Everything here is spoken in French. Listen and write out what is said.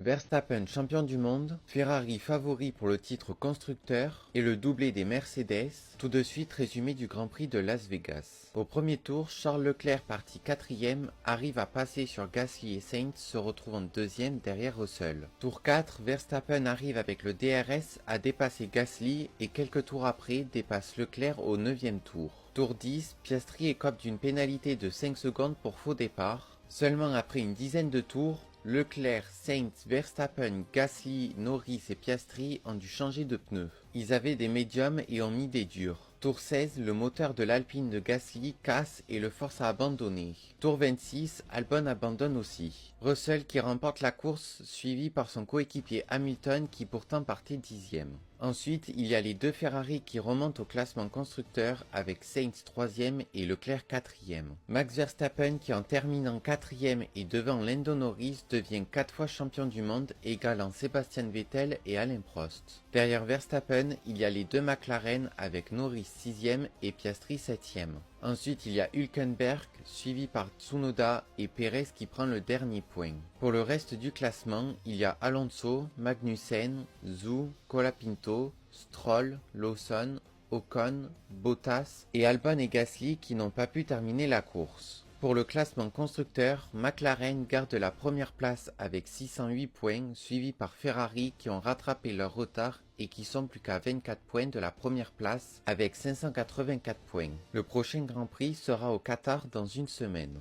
Verstappen champion du monde, Ferrari favori pour le titre constructeur et le doublé des Mercedes, tout de suite résumé du Grand Prix de Las Vegas. Au premier tour, Charles Leclerc parti quatrième arrive à passer sur Gasly et Sainz se retrouvant deuxième derrière Russell. Tour 4, Verstappen arrive avec le DRS à dépasser Gasly et quelques tours après dépasse Leclerc au 9e tour. Tour 10, Piastri écope d'une pénalité de 5 secondes pour faux départ. Seulement après une dizaine de tours, Leclerc, Sainz, Verstappen, Gasly, Norris et Piastri ont dû changer de pneus. Ils avaient des médiums et ont mis des durs. Tour 16, le moteur de l'Alpine de Gasly casse et le force à abandonner. Tour 26, Albon abandonne aussi. Russell qui remporte la course, suivi par son coéquipier Hamilton qui pourtant partait 10e. Ensuite, il y a les deux Ferrari qui remontent au classement constructeur avec Sainz 3e et Leclerc 4e. Max Verstappen qui en terminant 4e et devant Lando Norris devient 4 fois champion du monde égalant Sebastian Vettel et Alain Prost. Derrière Verstappen, il y a les deux McLaren avec Norris 6e et Piastri 7e. Ensuite, il y a Hülkenberg, suivi par Tsunoda et Perez qui prend le dernier point. Pour le reste du classement, il y a Alonso, Magnussen, Zhou, Colapinto, Stroll, Lawson, Ocon, Bottas et Albon et Gasly qui n'ont pas pu terminer la course. Pour le classement constructeur, McLaren garde la première place avec 608 points, suivi par Ferrari qui ont rattrapé leur retard et qui sont plus qu'à 24 points de la première place avec 584 points. Le prochain Grand Prix sera au Qatar dans une semaine.